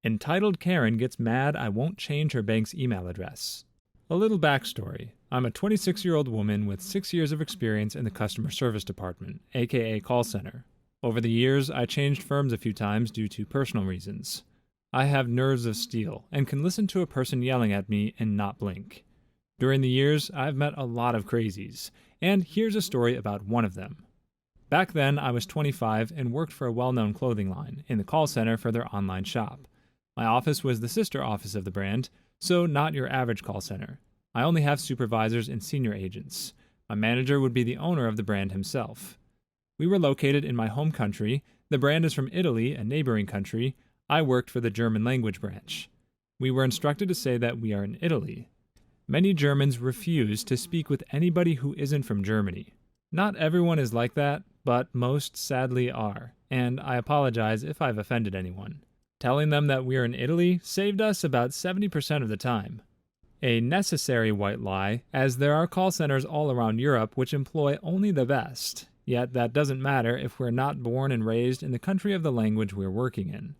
Entitled Karen gets mad I won't change her bank's email address. A little backstory. I'm a 26-year-old woman with 6 years of experience in the customer service department, aka call center. Over the years, I changed firms a few times due to personal reasons. I have nerves of steel and can listen to a person yelling at me and not blink. During the years, I've met a lot of crazies, and here's a story about one of them. Back then, I was 25 and worked for a well-known clothing line in the call center for their online shop. My office was the sister office of the brand, so not your average call center. I only have supervisors and senior agents. My manager would be the owner of the brand himself. We were located in my home country. The brand is from Italy, a neighboring country. I worked for the German language branch. We were instructed to say that we are in Italy. Many Germans refuse to speak with anybody who isn't from Germany. Not everyone is like that, but most sadly are, and I apologize if I've offended anyone. Telling them that we are in Italy saved us about 70% of the time. A necessary white lie, as there are call centers all around Europe which employ only the best, yet that doesn't matter if we're not born and raised in the country of the language we're working in.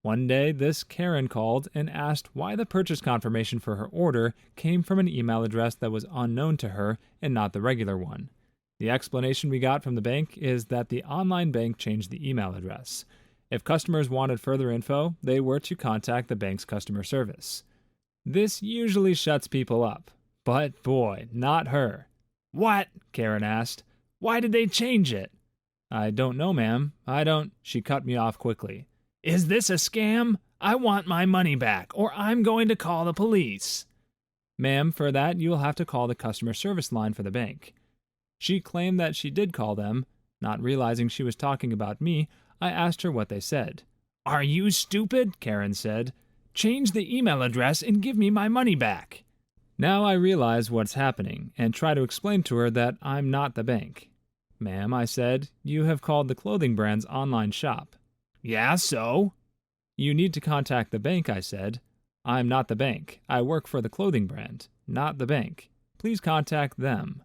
One day, this Karen called and asked why the purchase confirmation for her order came from an email address that was unknown to her and not the regular one. The explanation we got from the bank is that the online bank changed the email address. If customers wanted further info, they were to contact the bank's customer service. This usually shuts people up, but boy, not her. "What?" Karen asked. "Why did they change it?" "I don't know, ma'am. She cut me off quickly. "Is this a scam? I want my money back, or I'm going to call the police." "Ma'am, for that you'll have to call the customer service line for the bank." She claimed that she did call them. Not realizing she was talking about me, I asked her what they said. "Are you stupid?" Karen said. "Change the email address and give me my money back." Now I realize what's happening and try to explain to her that I'm not the bank. "Ma'am," I said, "you have called the clothing brand's online shop." "Yeah, so?" "You need to contact the bank," I said. "I'm not the bank. I work for the clothing brand, not the bank. Please contact them."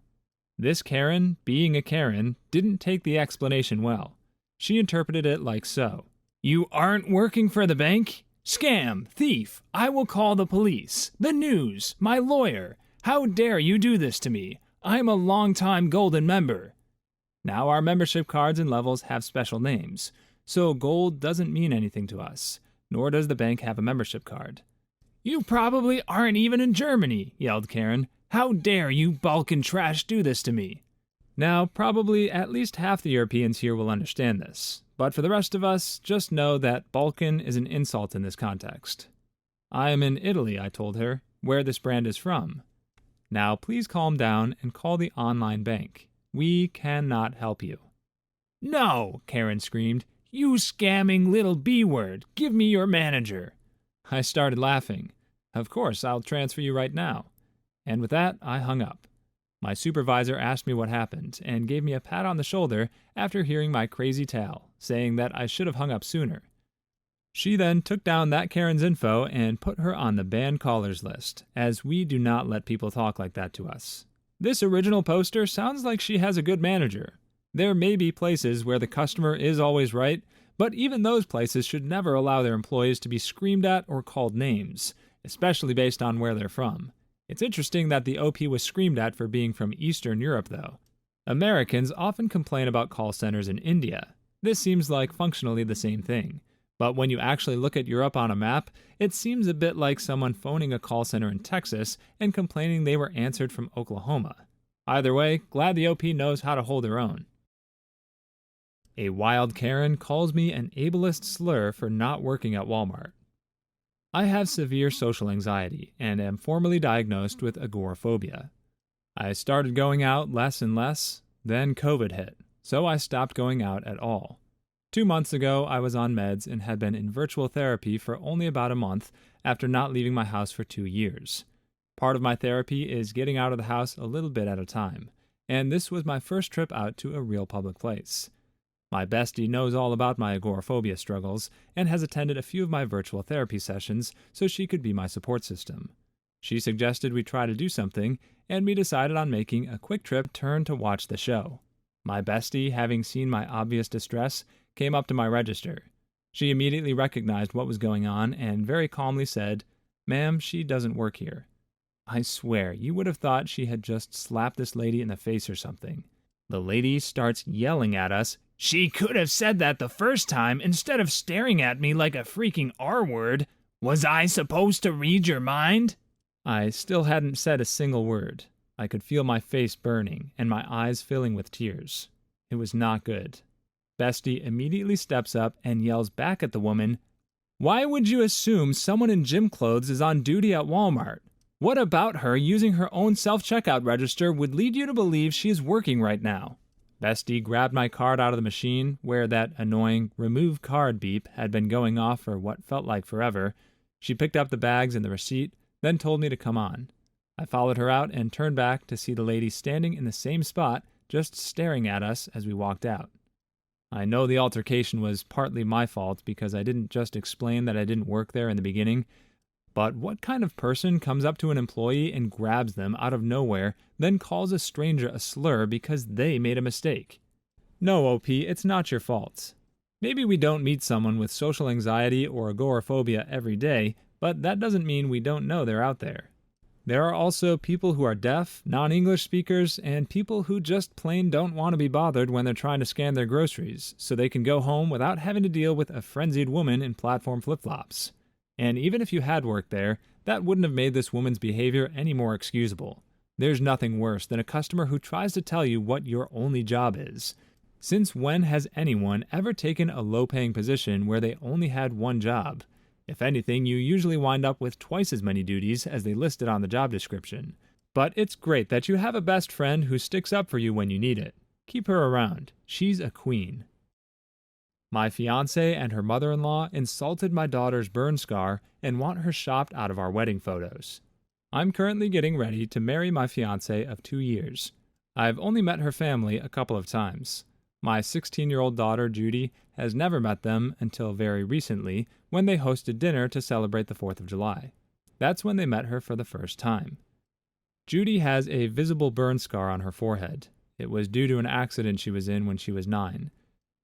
This Karen, being a Karen, didn't take the explanation well. She interpreted it like so. "You aren't working for the bank? Scam! Thief! I will call the police, the news, my lawyer. How dare you do this to me? I'm a long-time Golden member." Now our membership cards and levels have special names, so Gold doesn't mean anything to us, nor does the bank have a membership card. "You probably aren't even in Germany," yelled Karen. "How dare you Balkan trash do this to me?" Now, probably at least half the Europeans here will understand this, but for the rest of us, just know that Balkan is an insult in this context. "I am in Italy," I told her, "where this brand is from." Now, please calm down and call the online bank. We cannot help you. "No," Karen screamed. "You scamming little B-word. Give me your manager." I started laughing. "Of course, I'll transfer you right now." And with that, I hung up. My supervisor asked me what happened and gave me a pat on the shoulder after hearing my crazy tale, saying that I should have hung up sooner. She then took down that Karen's info and put her on the banned callers list, as we do not let people talk like that to us. This original poster sounds like she has a good manager. There may be places where the customer is always right, but even those places should never allow their employees to be screamed at or called names, especially based on where they're from. It's interesting that the OP was screamed at for being from Eastern Europe, though. Americans often complain about call centers in India. This seems like functionally the same thing. But when you actually look at Europe on a map, it seems a bit like someone phoning a call center in Texas and complaining they were answered from Oklahoma. Either way, glad the OP knows how to hold her own. A wild Karen calls me an ableist slur for not working at Wal-Mart. I have severe social anxiety and am formally diagnosed with agoraphobia. I started going out less and less, then COVID hit, so I stopped going out at all. 2 months ago, I was on meds and had been in virtual therapy for only about a month after not leaving my house for 2 years. Part of my therapy is getting out of the house a little bit at a time, and this was my first trip out to a real public place. My bestie knows all about my agoraphobia struggles and has attended a few of my virtual therapy sessions so she could be my support system. She suggested we try to do something, and we decided on making a quick trip turn to watch the show. My bestie, having seen my obvious distress, came up to my register. She immediately recognized what was going on and very calmly said, "Ma'am, she doesn't work here." I swear, you would have thought she had just slapped this lady in the face or something. The lady starts yelling at us, "She could have said that the first time instead of staring at me like a freaking R-word. Was I supposed to read your mind?" I still hadn't said a single word. I could feel my face burning and my eyes filling with tears. It was not good. Bestie immediately steps up and yells back at the woman, "Why would you assume someone in gym clothes is on duty at Walmart? What about her using her own self-checkout register would lead you to believe she is working right now?" Bestie grabbed my card out of the machine, where that annoying remove card beep had been going off for what felt like forever. She picked up the bags and the receipt, then told me to come on. I followed her out and turned back to see the lady standing in the same spot, just staring at us as we walked out. I know the altercation was partly my fault because I didn't just explain that I didn't work there in the beginning, but what kind of person comes up to an employee and grabs them out of nowhere, then calls a stranger a slur because they made a mistake? No, OP, it's not your fault. Maybe we don't meet someone with social anxiety or agoraphobia every day, but that doesn't mean we don't know they're out there. There are also people who are deaf, non-English speakers, and people who just plain don't want to be bothered when they're trying to scan their groceries, so they can go home without having to deal with a frenzied woman in platform flip-flops. And even if you had worked there, that wouldn't have made this woman's behavior any more excusable. There's nothing worse than a customer who tries to tell you what your only job is. Since when has anyone ever taken a low-paying position where they only had one job? If anything, you usually wind up with twice as many duties as they listed on the job description. But it's great that you have a best friend who sticks up for you when you need it. Keep her around. She's a queen. My fiancé and her mother-in-law insulted my daughter's burn scar and want her shopped out of our wedding photos. I'm currently getting ready to marry my fiancé of 2 years. I've only met her family a couple of times. My 16-year-old daughter, Judy, has never met them until very recently when they hosted dinner to celebrate the 4th of July. That's when they met her for the first time. Judy has a visible burn scar on her forehead. It was due to an accident she was in when she was 9.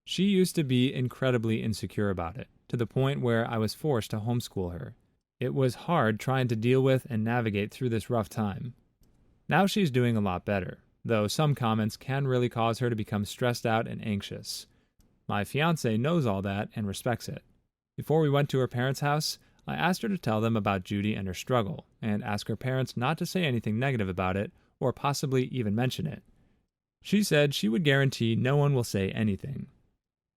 She used to be incredibly insecure about it, to the point where I was forced to homeschool her. It was hard trying to deal with and navigate through this rough time. Now she's doing a lot better, though some comments can really cause her to become stressed out and anxious. My fiancé knows all that and respects it. Before we went to her parents' house, I asked her to tell them about Judy and her struggle, and ask her parents not to say anything negative about it, or possibly even mention it. She said she would guarantee no one will say anything.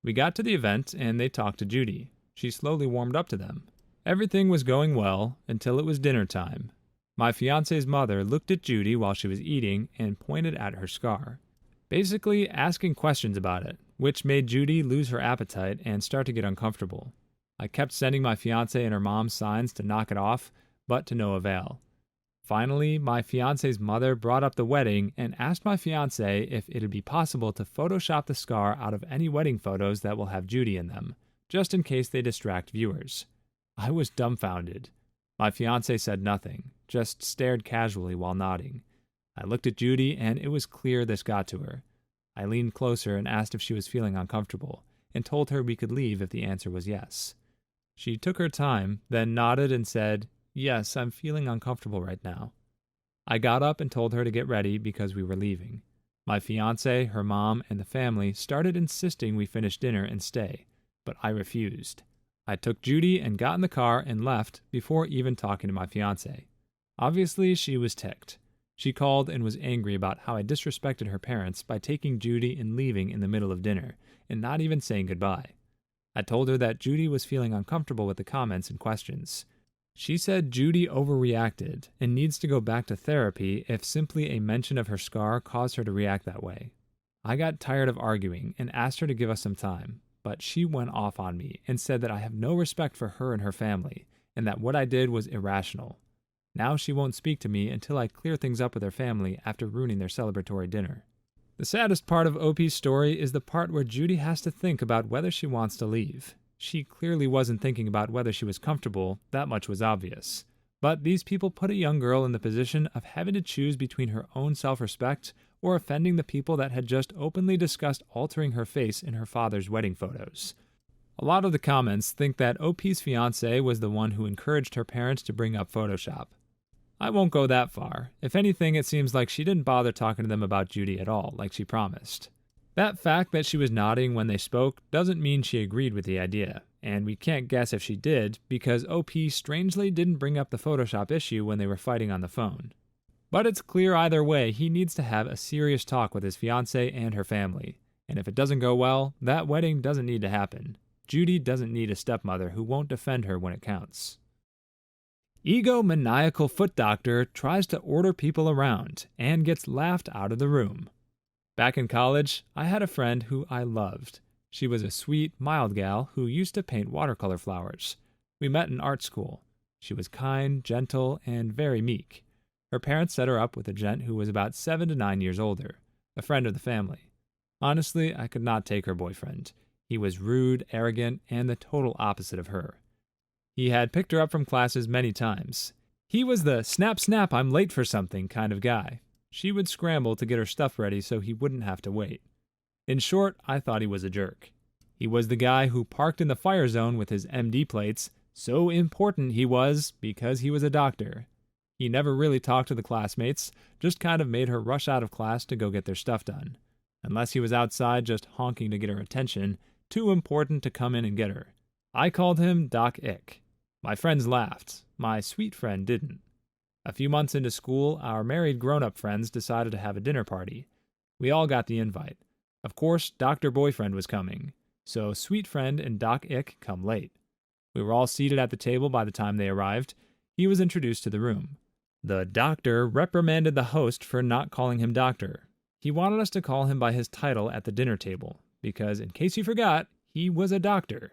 We got to the event, and they talked to Judy. She slowly warmed up to them. Everything was going well until it was dinner time. My fiancé's mother looked at Judy while she was eating and pointed at her scar, basically asking questions about it, which made Judy lose her appetite and start to get uncomfortable. I kept sending my fiancé and her mom signs to knock it off, but to no avail. Finally, my fiancé's mother brought up the wedding and asked my fiancé if it would be possible to Photoshop the scar out of any wedding photos that will have Judy in them, just in case they distract viewers. I was dumbfounded. My fiancé said nothing, just stared casually while nodding. I looked at Judy, and it was clear this got to her. I leaned closer and asked if she was feeling uncomfortable, and told her we could leave if the answer was yes. She took her time, then nodded and said, "Yes, I'm feeling uncomfortable right now." I got up and told her to get ready because we were leaving. My fiancé, her mom, and the family started insisting we finish dinner and stay, but I refused. I took Judy and got in the car and left before even talking to my fiancé. Obviously, she was ticked. She called and was angry about how I disrespected her parents by taking Judy and leaving in the middle of dinner, and not even saying goodbye. I told her that Judy was feeling uncomfortable with the comments and questions. She said Judy overreacted and needs to go back to therapy if simply a mention of her scar caused her to react that way. I got tired of arguing and asked her to give us some time, but she went off on me and said that I have no respect for her and her family, and that what I did was irrational. Now she won't speak to me until I clear things up with her family after ruining their celebratory dinner. The saddest part of OP's story is the part where Judy has to think about whether she wants to leave. She clearly wasn't thinking about whether she was comfortable, that much was obvious. But these people put a young girl in the position of having to choose between her own self-respect or offending the people that had just openly discussed altering her face in her father's wedding photos. A lot of the comments think that OP's fiancé was the one who encouraged her parents to bring up Photoshop. I won't go that far. If anything, it seems like she didn't bother talking to them about Judy at all, like she promised. That fact that she was nodding when they spoke doesn't mean she agreed with the idea, and we can't guess if she did because OP strangely didn't bring up the Photoshop issue when they were fighting on the phone. But it's clear either way he needs to have a serious talk with his fiancée and her family, and if it doesn't go well, that wedding doesn't need to happen. Judy doesn't need a stepmother who won't defend her when it counts. Egomaniacal foot doctor tries to order people around and gets laughed out of the room. Back in college, I had a friend who I loved. She was a sweet, mild gal who used to paint watercolor flowers. We met in art school. She was kind, gentle, and very meek. Her parents set her up with a gent who was about 7 to 9 years older, a friend of the family. Honestly, I could not take her boyfriend. He was rude, arrogant, and the total opposite of her. He had picked her up from classes many times. He was the snap snap I'm late for something kind of guy. She would scramble to get her stuff ready so he wouldn't have to wait. In short, I thought he was a jerk. He was the guy who parked in the fire zone with his MD plates. So important he was because he was a doctor. He never really talked to the classmates, just kind of made her rush out of class to go get their stuff done. Unless he was outside just honking to get her attention, too important to come in and get her. I called him Doc Ick. My friends laughed. My sweet friend didn't. A few months into school, our married grown-up friends decided to have a dinner party. We all got the invite. Of course, Dr. Boyfriend was coming, so sweet friend and Doc Ick come late. We were all seated at the table by the time they arrived. He was introduced to the room. The doctor reprimanded the host for not calling him doctor. He wanted us to call him by his title at the dinner table, because in case you forgot, he was a doctor.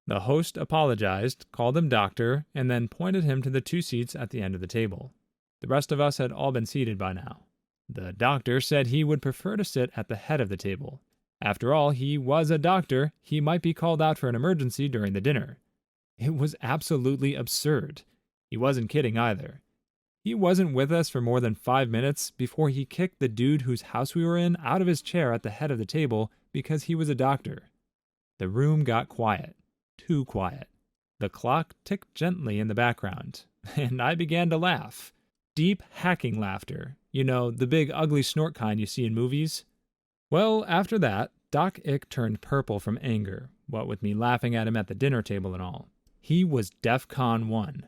The host apologized, called him doctor, and then pointed him to the 2 seats at the end of the table. The rest of us had all been seated by now. The doctor said he would prefer to sit at the head of the table. After all, he was a doctor. He might be called out for an emergency during the dinner. It was absolutely absurd. He wasn't kidding either. He wasn't with us for more than 5 minutes before he kicked the dude whose house we were in out of his chair at the head of the table because he was a doctor. The room got quiet. Too quiet. The clock ticked gently in the background, and I began to laugh. Deep, hacking laughter. You know, the big, ugly snort kind you see in movies. Well, after that, Doc Ick turned purple from anger, what with me laughing at him at the dinner table and all. He was DEFCON 1.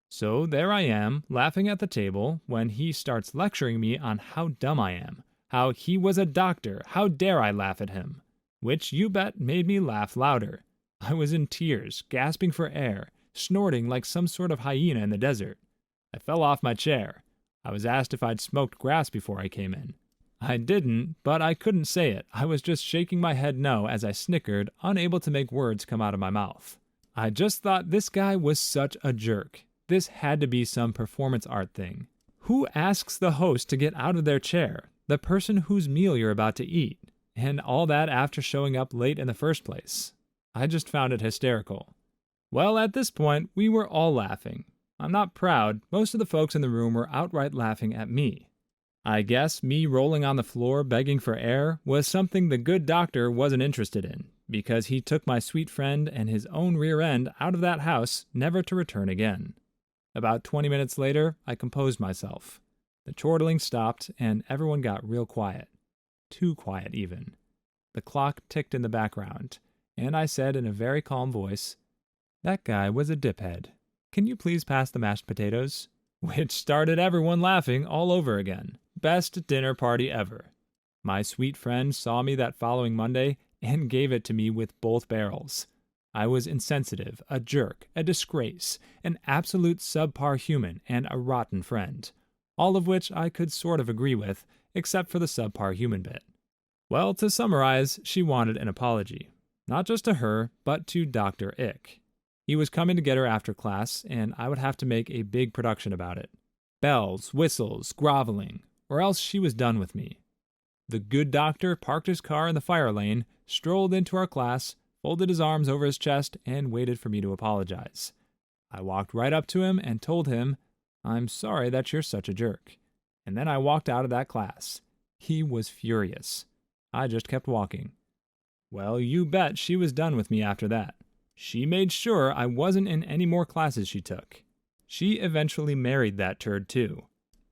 So there I am, laughing at the table, when he starts lecturing me on how dumb I am, how he was a doctor, how dare I laugh at him. Which, you bet, made me laugh louder. I was in tears, gasping for air, snorting like some sort of hyena in the desert. I fell off my chair. I was asked if I'd smoked grass before I came in. I didn't, but I couldn't say it. I was just shaking my head no as I snickered, unable to make words come out of my mouth. I just thought this guy was such a jerk. This had to be some performance art thing. Who asks the host to get out of their chair? The person whose meal you're about to eat. And all that after showing up late in the first place. I just found it hysterical. Well, at this point, we were all laughing. I'm not proud. Most of the folks in the room were outright laughing at me. I guess me rolling on the floor begging for air was something the good doctor wasn't interested in, because he took my sweet friend and his own rear end out of that house, never to return again. About 20 minutes later, I composed myself. The chortling stopped, and everyone got real quiet. Too quiet, even. The clock ticked in the background, and I said in a very calm voice, "That guy was a diphead. Can you please pass the mashed potatoes?" Which started everyone laughing all over again. Best dinner party ever. My sweet friend saw me that following Monday and gave it to me with both barrels. I was insensitive, a jerk, a disgrace, an absolute subpar human, and a rotten friend. All of which I could sort of agree with, except for the subpar human bit. Well, to summarize, she wanted an apology. Not just to her, but to Dr. Ick. He was coming to get her after class, and I would have to make a big production about it. Bells, whistles, groveling, or else she was done with me. The good doctor parked his car in the fire lane, strolled into our class, folded his arms over his chest, and waited for me to apologize. I walked right up to him and told him, "I'm sorry that you're such a jerk." And then I walked out of that class. He was furious. I just kept walking. Well, you bet she was done with me after that. She made sure I wasn't in any more classes she took. She eventually married that turd too.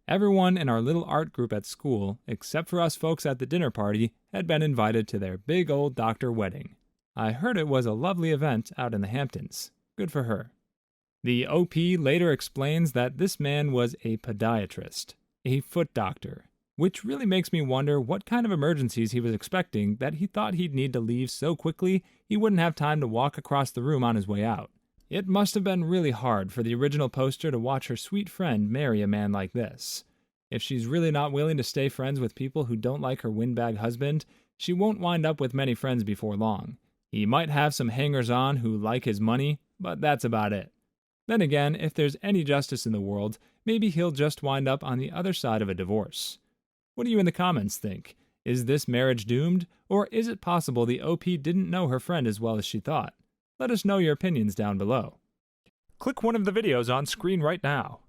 Everyone in our little art group at school, except for us folks at the dinner party, had been invited to their big old doctor wedding. I heard it was a lovely event out in the Hamptons. Good for her. The OP later explains that this man was a podiatrist, a foot doctor, which really makes me wonder what kind of emergencies he was expecting that he thought he'd need to leave so quickly he wouldn't have time to walk across the room on his way out. It must have been really hard for the original poster to watch her sweet friend marry a man like this. If she's really not willing to stay friends with people who don't like her windbag husband, she won't wind up with many friends before long. He might have some hangers-on who like his money, but that's about it. Then again, if there's any justice in the world, maybe he'll just wind up on the other side of a divorce. What do you in the comments think? Is this marriage doomed, or is it possible the OP didn't know her friend as well as she thought? Let us know your opinions down below. Click one of the videos on screen right now.